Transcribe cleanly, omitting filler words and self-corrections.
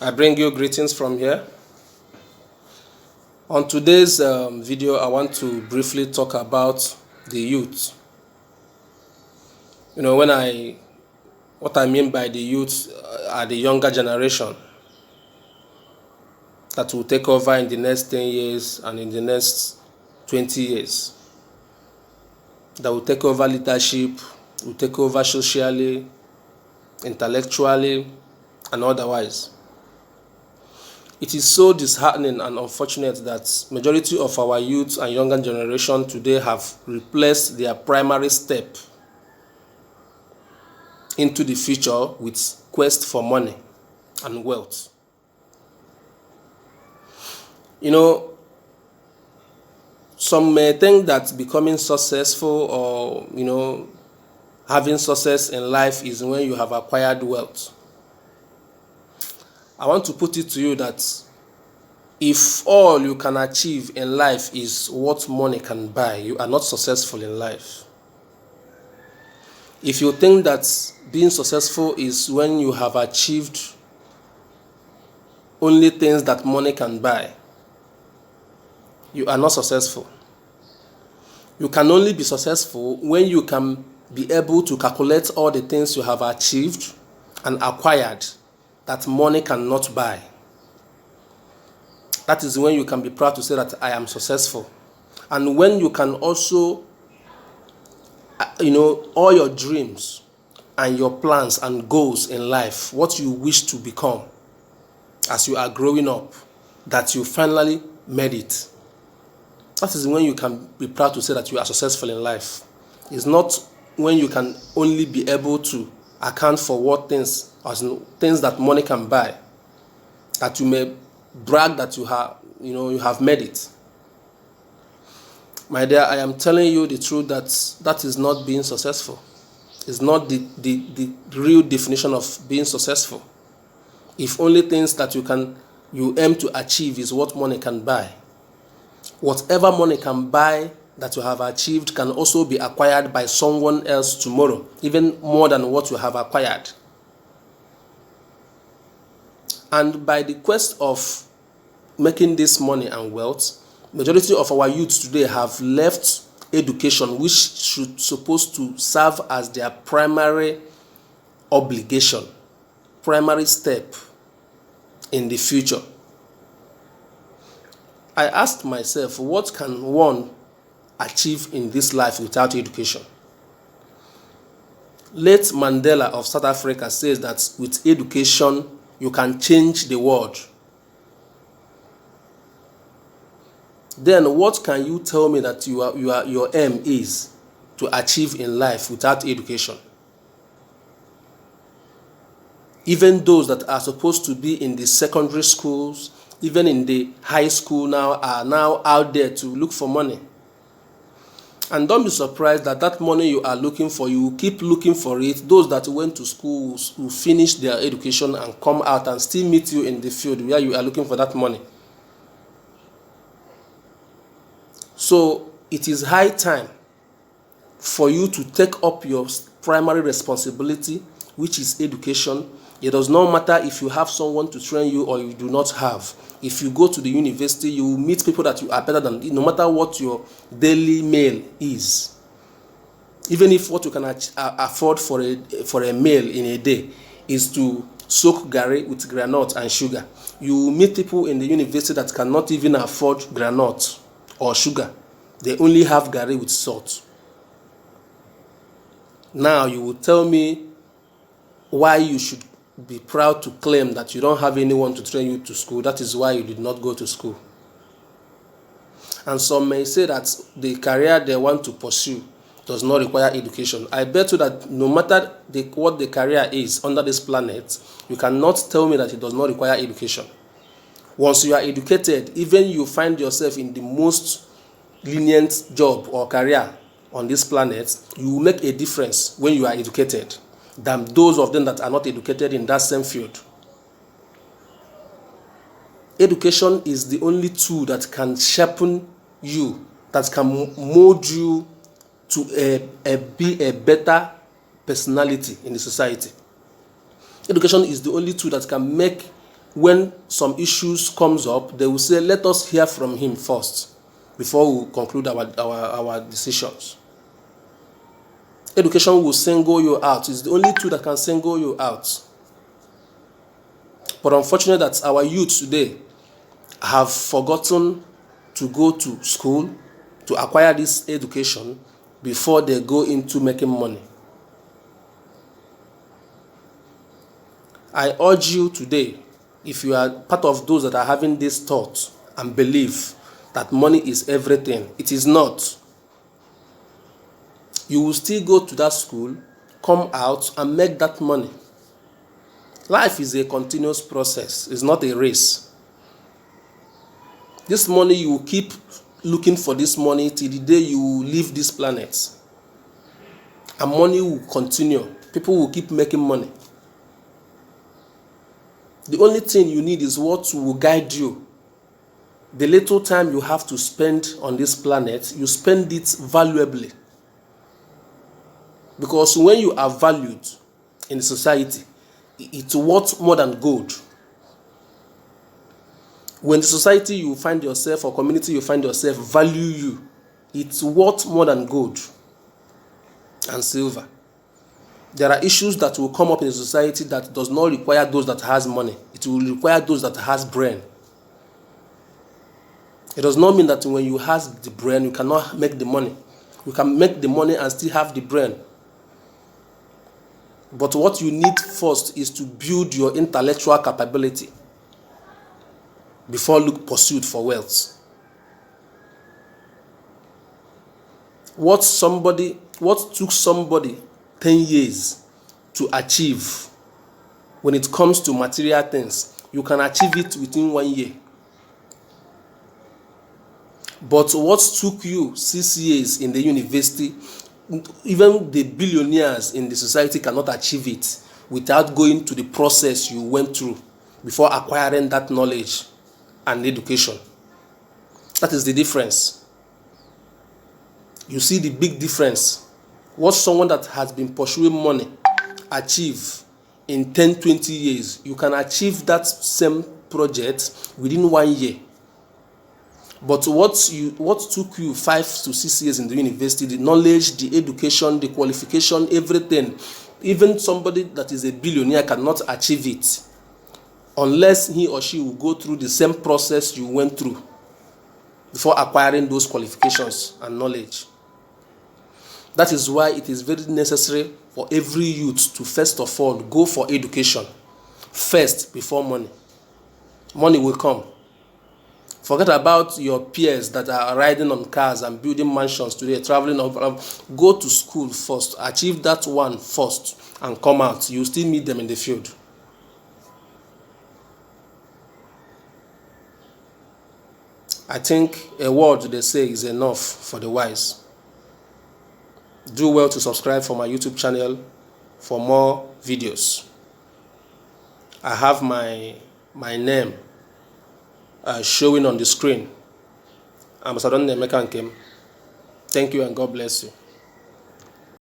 I bring you greetings from here. On today's video, I want to briefly talk about the youth. What I mean by the youth are the younger generation that will take over in the next 10 years and in the next 20 years. That will take over leadership, will take over socially, intellectually, and otherwise. It is so disheartening and unfortunate that majority of our youth and younger generation today have replaced their primary step into the future with quest for money and wealth. Some may think that becoming successful or having success in life is when you have acquired wealth. I want to put it to you that if all you can achieve in life is what money can buy, you are not successful in life. If you think that being successful is when you have achieved only things that money can buy, you are not successful. You can only be successful when you can be able to calculate all the things you have achieved and acquired that money cannot buy. That is when you can be proud to say that I am successful. And when you can also, all your dreams and your plans and goals in life, what you wish to become as you are growing up, that you finally made it. That is when you can be proud to say that you are successful in life. It's not when you can only be able to account for what things that money can buy, that you may brag that you have made it. My dear, I am telling you the truth that is not being successful. It's not the real definition of being successful. If only things that you aim to achieve is what money can buy, whatever money can buy that you have achieved can also be acquired by someone else tomorrow, even more than what you have acquired. And by the quest of making this money and wealth, majority of our youth today have left education, which should supposed to serve as their primary obligation, primary step in the future. I asked myself, what can one achieve in this life without education? Late Mandela of South Africa says that with education, you can change the world. Then what can you tell me that your aim is to achieve in life without education? Even those that are supposed to be in the secondary schools, even in the high school now, are now out there to look for money. And don't be surprised that money you are looking for, you will keep looking for it. Those that went to school will finish their education and come out and still meet you in the field where you are looking for that money. So it is high time for you to take up your primary responsibility, which is education. It does not matter if you have someone to train you or you do not have. If you go to the university, you will meet people that you are better than, no matter what your daily meal is. Even if what you can afford for a meal in a day is to soak garri with groundnut and sugar, you will meet people in the university that cannot even afford groundnut or sugar. They only have garri with salt. Now you will tell me why you should be proud to claim that you don't have anyone to train you to school. That is why you did not go to school. And some may say that the career they want to pursue does not require education. I bet you that no matter what the career is under this planet, you cannot tell me that it does not require education. Once you are educated, even you find yourself in the most lenient job or career on this planet, you will make a difference when you are educated than those of them that are not educated in that same field. Education is the only tool that can sharpen you, that can mold you to be a better personality in the society. Education is the only tool that can make when some issues comes up, they will say, let us hear from him first before we conclude our decisions. Education will single you out. It's the only tool that can single you out. But unfortunately that our youth today have forgotten to go to school to acquire this education before they go into making money. I urge you today, if you are part of those that are having this thought and belief that money is everything, it is not. You will still go to that school, come out and make that money. Life is a continuous process. It's not a race. This money, you will keep looking for this money till the day you leave this planet. And money will continue. People will keep making money. The only thing you need is what will guide you. The little time you have to spend on this planet, you spend it valuably. Because when you are valued in society, it's worth more than gold. When the society you find yourself or community you find yourself value you, it's worth more than gold and silver. There are issues that will come up in a society that does not require those that has money. It will require those that has brain. It does not mean that when you have the brain, you cannot make the money. You can make the money and still have the brain. But what you need first is to build your intellectual capability before pursuit for wealth. What took somebody 10 years to achieve when it comes to material things, you can achieve it within 1 year. But what took you 6 years in the university, even the billionaires in the society cannot achieve it without going to the process you went through before acquiring that knowledge and education. That is the difference. You see the big difference. What someone that has been pursuing money achieve in 10, 20 years, you can achieve that same project within 1 year. But what took you 5 to 6 years in the university, the knowledge, the education, the qualification, everything, even somebody that is a billionaire cannot achieve it unless he or she will go through the same process you went through before acquiring those qualifications and knowledge. That is why it is very necessary for every youth to first of all go for education first before money. Money will come. Forget about your peers that are riding on cars and building mansions today, traveling. Go to school first, achieve that one first, and come out. You still meet them in the field. I think a word they say is enough for the wise. Do well to subscribe for my YouTube channel for more videos. I have my name showing on the screen. I'm Ambassador Emeka Nkem. Thank you and God bless you.